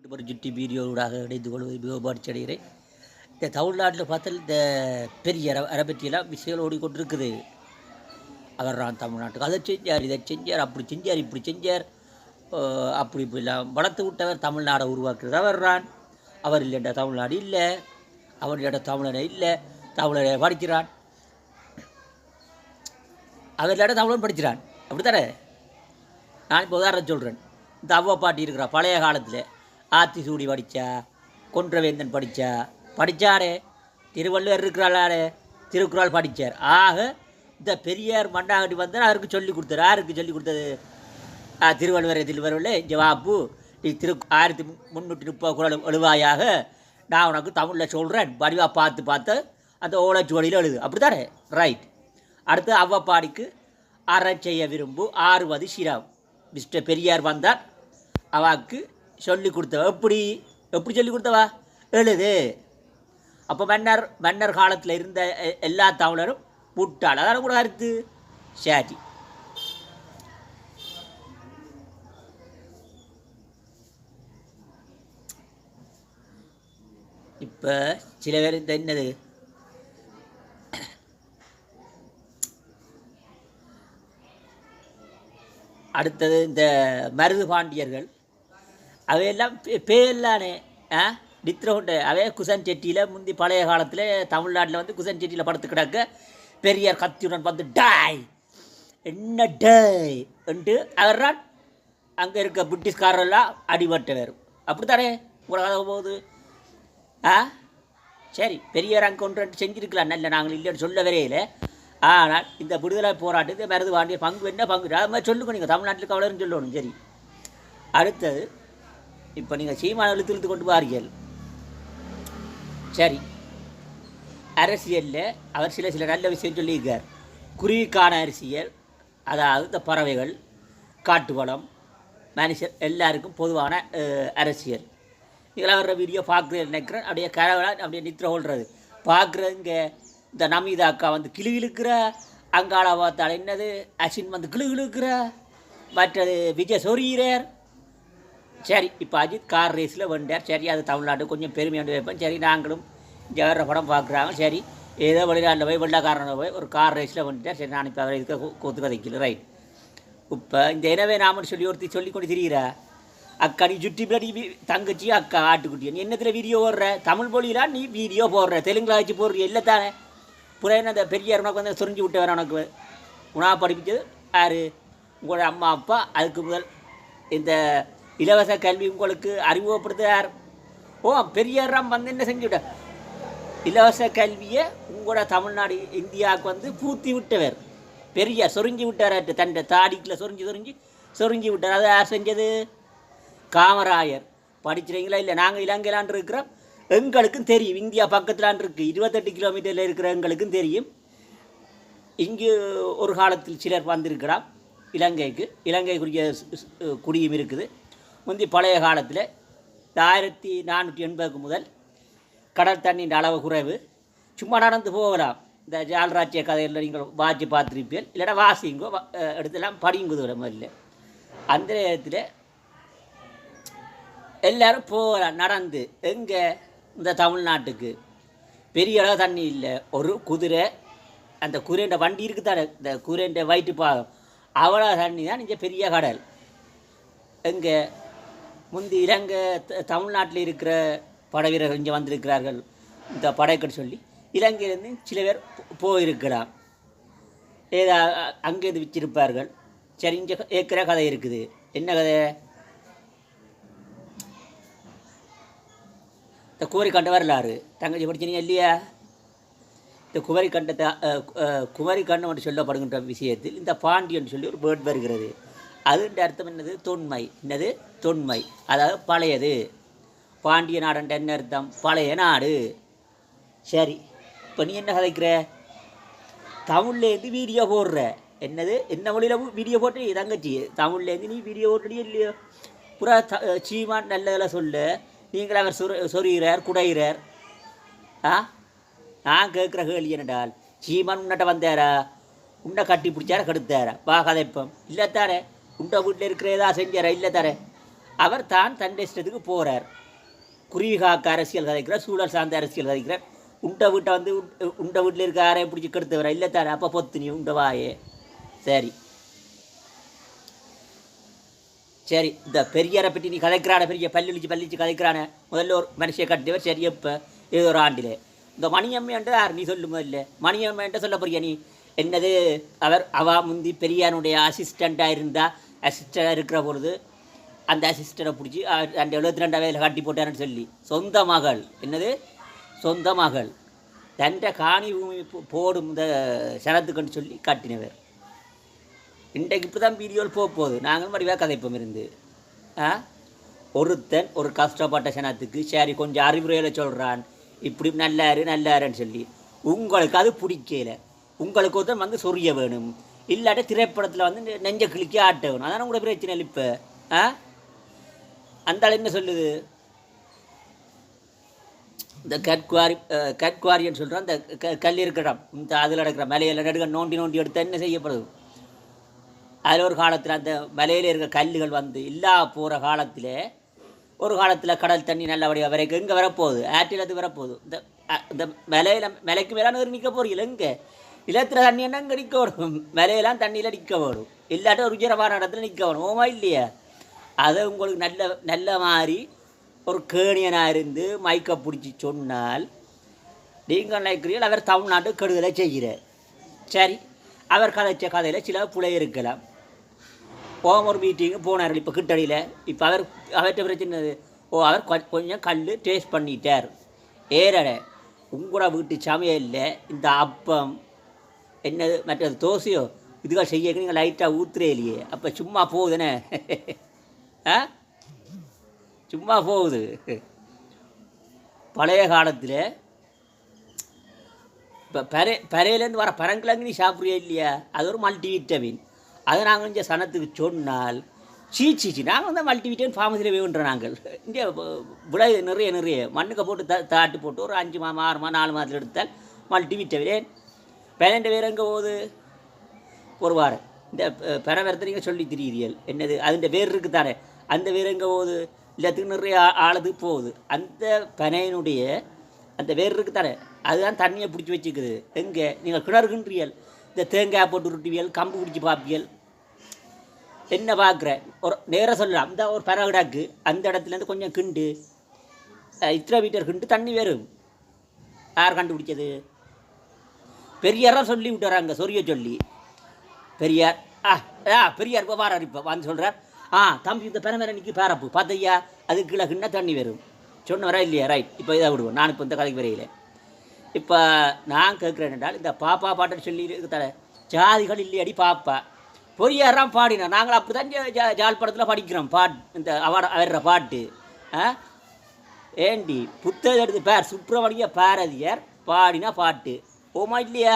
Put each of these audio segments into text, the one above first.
ஒரு ஜுட்டி வீடியோடாக இணைந்து கொள்வது மிகவும் மகிழ்ச்சியடைகிறேன். இந்த தமிழ்நாட்டில் பார்த்தால் இந்த பெரிய அரை பற்றியெல்லாம் விஷயங்கள் ஓடிக்கொண்டிருக்குது. அவர் தான் தமிழ்நாட்டுக்கு அதை செஞ்சார், இதை செஞ்சார், அப்படி செஞ்சார், இப்படி செஞ்சார், அப்படி இப்படிலாம் வளர்த்து விட்டவர் தமிழ்நாடை உருவாக்குறது அவர் தான். அவர் இல்லைன்ற தமிழ்நாடு இல்லை, அவர் இல்லைன்ற தமிழனை இல்லை, தமிழனை படிக்கிறான், அவர் இல்லாட்ட தமிழன் படிக்கிறான். அப்படி தானே? நான் இப்போ உதாரணம் சொல்கிறேன். இந்த அவ்வா பாட்டி இருக்கிறா பழைய காலத்தில் ஆத்தி சூடி படித்தா, கொன்றவேந்தன் படித்தாரே, திருவள்ளுவர் இருக்கிறாளே, திருக்குறள் படித்தார். ஆக இந்த பெரியார் மண்ணாங்கட்டி வந்தால் அவருக்கு சொல்லி கொடுத்தார். யாருக்கு சொல்லி கொடுத்தது? திருவள்ளுவரில் இங்கே வாப்பு நீ 1330 குறள் எழுவாயாக, நான் உனக்கு தமிழில் சொல்கிறேன், வடிவாக பார்த்து அந்த ஓலைச்சுவடியில் எழுது. அப்படி தானே? ரைட். அடுத்து அவ்வப்பாடிக்கு அறம் செய்ய விரும்பு 6வது சிரம். மிஸ்டர் பெரியார் வந்தார், அவாக்கு சொல்லி கொடுத்தவ. எப்படி சொல்லி கொடுத்தவா? எழுது. அப்போ மன்னர் காலத்தில் இருந்த எல்லா தமிழரும் முட்டாள். அதான கூட கருத்து. சரி, இப்போ சில பேர் இந்த என்னது அடுத்தது இந்த மருது பாண்டியர்கள் அவையெல்லாம் பேர்லானே நித்திரகுண்ட அவே குசன் செட்டியில் முந்தி பழைய காலத்தில் தமிழ்நாட்டில் வந்து குசன் செட்டியில் படுத்து கிடக்க பெரியார் கத்தியுடன் வந்து டாய் என்ன டாய் என்று அவர்தான் அங்கே இருக்க பிரிட்டிஷ்காரெல்லாம் அடிபட்டவர். அப்படி தானே உலக போகுது. சரி, பெரியார் அங்கே ஒன்று செஞ்சுருக்கலாம், நல்ல நாங்கள் இல்லைன்னு சொல்ல வரையில். ஆனால் இந்த விடுதலை போராட்டத்தை மருது பாண்டியர் பங்கு என்ன பங்கு அது மாதிரி சொல்லுங்க. நீங்கள் தமிழ்நாட்டில் கவலைன்னு சொல்லணும். சரி, அடுத்தது இப்போ நீங்கள் சீமான இழுத்து கொண்டு பாருங்கள். சரி, அரசியலில் அவர் சில நல்ல விஷயம் சொல்லியிருக்கார். குருவிக்கான அரசியல், அதாவது இந்த பறவைகள், காட்டு வளம், மனுஷர் எல்லாருக்கும் பொதுவான அரசியல். இதெல்லாம் வர்ற வீடியோ பார்க்குறது நினைக்கிறேன். அப்படியே கரவெல்லாம் அப்படியே நித்திர கொள்வது பார்க்குறதுங்க. இந்த நமிதா அக்கா வந்து கிளுகிழுக்கிற, அங்காள பார்த்தால் என்னது அசின் வந்து கிளுகிழுக்கிற, மற்றது விஜய் சொரீரர். சரி, இப்போ அஜித் கார் ரேஸில் வந்தார். சரி, அது தமிழ்நாடு கொஞ்சம் பெருமையாண்டு வைப்பேன். சரி, நாங்களும் இங்கே வர்ற படம் பார்க்குறாங்க. சரி, ஏதோ வெளிநாட்டில் போய் வெள்ளக்காரனை போய் ஒரு கார் ரேஸில் வந்துட்டார். சரி, நான் இப்போ அவரை இதுக்கு கொத்து கதைக்கல. ரைட். இப்போ இந்த எனவே நாமன்னு சொல்லி ஒருத்தர் சொல்லி கொண்டு திரிகிறா, அக்கா நீ சுற்றி பிள்ளை நீ தங்கச்சி அக்கா ஆட்டுக்குட்டியா, நீ என்னத்தில் வீடியோ போடுற? தமிழ் மொழியிலாம் நீ வீடியோ போடுற, தெலுங்கில் வச்சு போடுற, இல்லை தானே? புறையின அந்த பெரியார் உனக்கு வந்து சொரிஞ்சு விட்டு வர உனக்கு உணவு படிப்பிச்சது யார்? உங்களோட அம்மா அப்பா. அதுக்கு முதல் இந்த இலவச கல்வி உங்களுக்கு அறிமுகப்படுத்துகிறார். பெரியாராம் வந்து என்ன செஞ்சு விட்ட இலவச கல்வியை உங்களோட தமிழ்நாடு இந்தியாவுக்கு வந்து பூத்தி விட்டவர் பெரியார். சொரிஞ்சு விட்டார், தண்டை தாடிக்கில் சொரிஞ்சு விட்டார். அதை யார் செஞ்சது? காமராயர். படிச்சிருங்களா? இல்லை, நாங்கள் இலங்கையிலான் இருக்கிறோம், எங்களுக்கும் தெரியும். இந்தியா பக்கத்திலான் இருக்குது, 28 கிலோமீட்டரில் இருக்கிற எங்களுக்கும் தெரியும். இங்கு ஒரு காலத்தில் சிலர் வந்திருக்கலாம் இலங்கைக்கு. இலங்கைக்குரிய குடியும் இருக்குது. முந்தி பழைய காலத்தில் 1480 முதல் கடல் தண்ணியின் அளவு குறைவு. சும்மா நடந்து போகலாம். இந்த ஜால்ராட்சிய கதையில் நீங்கள் வாட்சி பார்த்துருப்பீர்கள், இல்லைன்னா வாசிங்கோ எடுத்துலாம் படிங்குது முதல்ல. அந்த நேரத்தில் எல்லோரும் போகலாம் நடந்து. எங்கே? இந்த தமிழ்நாட்டுக்கு. பெரிய அளவு தண்ணி இல்லை, ஒரு குதிரை, அந்த குதிரைன்ற வண்டி இருக்குது தானே, இந்த குதிரைன்ற வயிற்று பாகம், அவ்வளோ தண்ணி தான் இங்கே பெரிய கடல். எங்கே? முந்தி இலங்கை தமிழ்நாட்டில் இருக்கிற படை வீரர்கள் இங்கே வந்திருக்கிறார்கள், இந்த படைக்கட்டு சொல்லி இலங்கையிலேருந்து சில பேர் போயிருக்கலாம். ஏதா அங்கேருந்து வச்சிருப்பார்கள். சரி, இங்கே ஏற்கிற கதை இருக்குது. என்ன கதை? இந்த குமரிக்கண்ட வரலாறு தங்கச்சி படிச்சினீங்க இல்லையா? இந்த குமரிக்கண்டம் என்று சொல்லப்படுகின்ற விஷயத்தில் இந்த பாண்டியன் சொல்லி ஒரு வேர்ட் வருகிறது. அதுன்ற அர்த்தம் என்னது? தொன்மை. என்னது? தொன்மை, அதாவது பழையது. பாண்டிய நாடுன்ற என்ன அர்த்தம்? பழைய நாடு. சரி, இப்போ நீ என்ன கதைக்கிற? தமிழ்லேருந்து வீடியோ போடுற. என்னது? என்ன மொழியில் வீடியோ போட்டு? தங்கச்சி தமிழ்லேருந்து நீ வீடியோ போட்டுடி இல்லையோ? புறா சீமான் நல்லதில் சொல்ல, நீங்கள் அவர் சொரிகிறார், குடைகிறார். நான் கேட்குற கேள்வி என்னடால், சீமான் உன்னிட்ட வந்தாரா? உன்னை கட்டி பிடிச்சார கெடுத்தாரா? வா கதைப்பம் இல்லை தாரே. உண்ட வீட்டில் இருக்கிற ஏதா செஞ்சாரா? இல்லை தாரே. அவர் தான் தன் இஷ்டத்துக்கு போகிறார். குருவி காக்க அரசியல் கதைக்கிறார், சூழல் சார்ந்த அரசியல் கதைக்கிறார். உண்ட வீட்டை வந்து உண்ட வீட்டில் இருக்க யாரையும் பிடிச்சி கெடுத்து வர இல்லை தானே, அப்போ பொத்து நீ உண்ட வாயே. சரி சரி, இந்த பெரியாரை பற்றி நீ கதைக்கிறான, பெரிய பல்லிச்சு கதைக்கிறான, முதல்ல ஒரு மனுஷியை கட்டியவர். சரி, எப்போ ஏதோ ஒரு ஆண்டில் இந்த மணியம்மைன்ட்டு யார் நீ சொல்லும் இல்லை, மணியம்மைன்ட்டு சொல்ல போறியா நீ? என்னது அவ முந்தி பெரியாருடைய அசிஸ்டண்ட்டாக இருந்தால், அசிஸ்டண்டாக இருக்கிற பொழுது அந்த அசிஸ்டரை பிடிச்சி அந்த 72 வயதில் காட்டி போட்டாருன்னு சொல்லி சொந்த மகள், என்னது சொந்த மகள் தண்ட காணி பூமி போடும் இந்த சனத்துக்குன்னு சொல்லி காட்டினவர். இன்றைக்கு இப்போ தான் வீடியோவில் போகுது, நாங்களும் மறுவாக கதைப்போம் இருந்து. ஒருத்தன் ஒரு கஷ்டப்பட்ட சனத்துக்கு சரி கொஞ்சம் அறிவுரையில் சொல்கிறான், இப்படி நல்லாருன்னு சொல்லி உங்களுக்கு அது பிடிக்கல, உங்களுக்கு ஒருத்தன் வந்து சொரிய வேணும், இல்லாட்ட திரைப்படத்தில் வந்து நெஞ்ச கிளிக்கி ஆட்ட வேணும். அதான உங்களோட பிரச்சனை இல்லை. இப்போ அந்த என்ன சொல்லுது, இந்த கட்குவாரின்னு சொல்கிறான். இந்த கல் இருக்கிற இந்த அதில் நடக்கிற மலையில் நடுக்க நோண்டி எடுத்தால் என்ன செய்யப்படுது? அதில் ஒரு காலத்தில் அந்த மலையில் இருக்கிற கல்லுகள் வந்து இல்லா போகிற காலத்தில், ஒரு காலத்தில் கடல் தண்ணி நல்லபடியாக வரைக்கும் எங்கே வரப்போகுது, ஆற்றில் அது வரப்போகுது. இந்த மலைக்கு மேலே நிற்க போகிறீங்களா? எங்கே நிலத்தில் தண்ணி என்ன இங்கே நிற்க வேணும், மலையெல்லாம் தண்ணியில் நிற்க வேணும், இல்லாட்ட ஒரு உயரமான இடத்துல நிற்க வேணும். ஓமா இல்லையா? அதை உங்களுக்கு நல்ல மாதிரி ஒரு கேணியனாக இருந்து மைக்கை பிடிச்சி சொன்னால் நீங்கள் நினைக்கிறீர்கள் அவர் தமிழ்நாட்டு கெடுதலை செய்கிறார். சரி, அவர் கதைச்ச கதையில் சில புலை இருக்கலாம். ஒரு மீட்டிங்கு போனார் இப்போ கிட்டடியில். இப்போ அவர்கிட்ட பிரச்சனை, அவர் கொஞ்சம் கல் டேஸ்ட் பண்ணிட்டார். ஏறட உங்களோட வீட்டு சமையலில் இந்த அப்பம் என்னது மற்றது தோசையோ இதுகள் செய்ய நீங்கள் லைட்டாக ஊற்றுறே இல்லையே, அப்போ சும்மா போகுதுன்னு சும்மா போகுது. பழைய காலத்தில் இப்போ பறையிலேருந்து வர பரங்கிழங்கு நீ சாப்பிட்றியா இல்லையா, அது ஒரு மல்டிவிட்டமின். அதை நாங்கள் இங்கே சனத்துக்கு சொன்னால் சீச்சி நாங்கள் வந்து மல்டிவிட்டமின் ஃபார்மசியில் வேணுன்ற நாங்கள் இங்கே விலை நிறைய மண்ணுக்கு போட்டு தாட்டு போட்டு ஒரு 5 மாதம் 6 மாதம் 4 மாதத்தில் எடுத்தால் மல்டிவிட்டமின். பேரண்ட வேறு எங்கே போகுது? ஒரு வாரம் இந்த பரவரத்தை நீங்கள் சொல்லி திரிகிறீர்கள், என்னது அதுன்ற வேர் இருக்குது தானே, அந்த வேர் எங்கே போகுது? எல்லாத்துக்கும் நிறைய ஆளுது போகுது. அந்த பனையினுடைய அந்த வேர் இருக்குது தானே, அதுதான் தண்ணியை பிடிச்சி வச்சுக்குது. எங்கே நீங்கள் கிணறுகின்றீர்கள், இந்த தேங்காய் போட்டு உருட்டுவியல், கம்பு பிடிச்சி பார்ப்பியல், என்ன பார்க்குறேன் ஒரு நேராக சொல்லலாம். இந்த ஒரு பறவைடாக்கு அந்த இடத்துலேருந்து கொஞ்சம் கிண்டு இத்தனை மீட்டர் கிண்டு தண்ணி வரும். யார் கண்டுபிடிச்சது? பெரியாராக சொல்லி விட்டுறாங்க, சொரிய சொல்லி. பெரியார் பெரியார் இப்போ வாரார், இப்போ வந்து சொல்கிறார், தம்பி இந்த பெருமரணிக்கு பேரப்பு பார்த்தையா, அது கீழே கிண்ண தண்ணி வரும் சொன்ன வரா இல்லையா? ரைட், இப்போ இதாக விடுவோம். நான் இப்போ இந்த கதைக்கு வரையில இப்போ நான் கேட்குறேன் என்றால், இந்த பாப்பா பாட்டுன்னு சொல்லி தர ஜாதிகள் இல்லையடி பாப்பா பொரியாராம் பாடினா, நாங்கள் அப்படி தான் ஜாழ்ப்பாணத்தில் படிக்கிறோம் இந்த அவர்ற பாட்டு. ஏண்டி புத்தகம் எடுத்து பேர் சுப்பிரமணிய பாரதியார் பாடினா பாட்டு. ஓமா இல்லையா?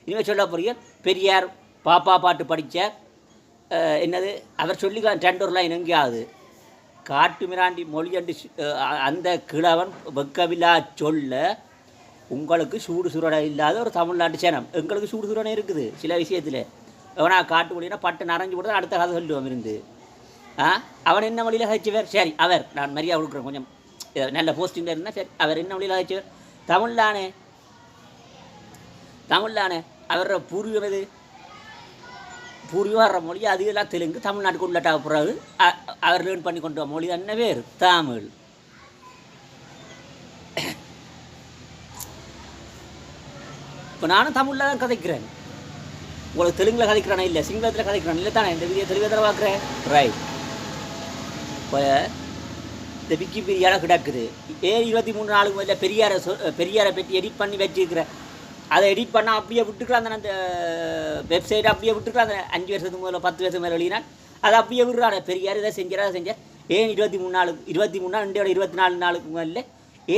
இனிமேல் சொல்ல போறீங்க பெரியார் பாப்பா பாட்டு படித்த என்னது அவர் சொல்லிக்கலாம் 2 லைன் எங்கேயாவது காட்டு மிராண்டி மொழியண்டு அந்த கிழவன் வெக்கவில்லா சொல்ல உங்களுக்கு சூடு சுரணை இல்லாத ஒரு தமிழ்நாட்டு சேனம். எங்களுக்கு சூடு சுரணை இருக்குது சில விஷயத்தில். எவனா காட்டு மொழினா பட்டு நரைஞ்சி போட்டு அடுத்த கதை சொல்லுவோம் இருந்து. அவன் என்ன மொழியில் கழிச்சவர்? சரி, அவர் நான் மரியாதை கொடுக்குறேன், கொஞ்சம் நல்ல போஸ்டிங்கில் இருந்தால் சரி. அவர் என்ன மொழியில் கழிச்சவர்? தமிழ்தானே. அவரோட பூர்வீகம் எது? பூர்வீகம் வர்ற மொழி அது எல்லாம் தெலுங்கு. தமிழ்நாட்டுக்கு உள்ளாட்ட பிறகு அவர் லேர்ன் பண்ணி கொண்டு வர மொழி என்ன பேர்? தமிழ். இப்போ நானும் தமிழில் தான் கதைக்கிறேன். உங்களுக்கு தெலுங்கில் கதைக்கிறானே இல்லை, சிங்களத்தில் கதைக்கிறான் இல்லை தானே? இந்த வீடியோ தெளிவாக தர பார்க்குறேன். ரைட். இப்போ இந்த விக்கிபீடியாவில் கிடக்குது. 23 நாளுக்கு முதல்ல பெரியாரை பற்றி எடிட் பண்ணி வச்சுருக்கிறேன். அதை எடிட் பண்ணால் அப்படியே விட்டுக்கலாம் தானே, அந்த வெப்சைட்டை அப்படியே விட்டுக்கலாம் தானே. 5 வருஷத்துக்கு முதல்ல 10 வருஷத்துக்கு மேலே எழுதினா அதை அப்படியே விடுறாரு. பெரியார் இதை செஞ்சார். ஏன் 23 நாள் 24 நாளுக்கு முதல்ல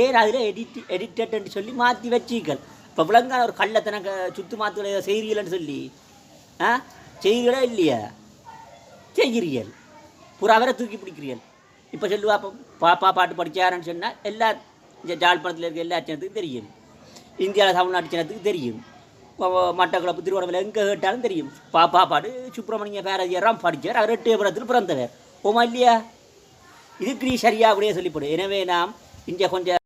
ஏன் அதில் எடிட்டட்ன்னு சொல்லி மாற்றி வச்சிக்கல். இப்போ விலங்கான ஒரு கள்ளத்தனை சுற்று மாற்றுகளை ஏதோ செய்கிறீர்கள்னு சொல்லி செய்கிறீங்களா இல்லையா? செய்கிறீர்கள். பூரா அவரை தூக்கி பிடிக்கிறீர்கள். இப்போ சொல்லுவா பாப்பா பாட்டு படித்தாருன்னு சொன்னால் எல்லா ஜாழ்ப்பாணத்தில் இருக்க எல்லா சின்னத்துக்கும் தெரியும். இந்தியாவில் தமிழ்நாட்டு சின்னத்துக்கு தெரியும். மட்டக்களப்பு திருவண்ணாமலை எங்கே கேட்டாலும் தெரியும். பாப்பா பாட்டு சுப்பிரமணிய பாரதியாராம் படித்தார். அவர் 8 பிறந்தவர். ஓமா இல்லையா? இதுக்கு நீ சரியா அப்படியே சொல்லிப்படு. எனவே நாம் இங்கே கொஞ்சம்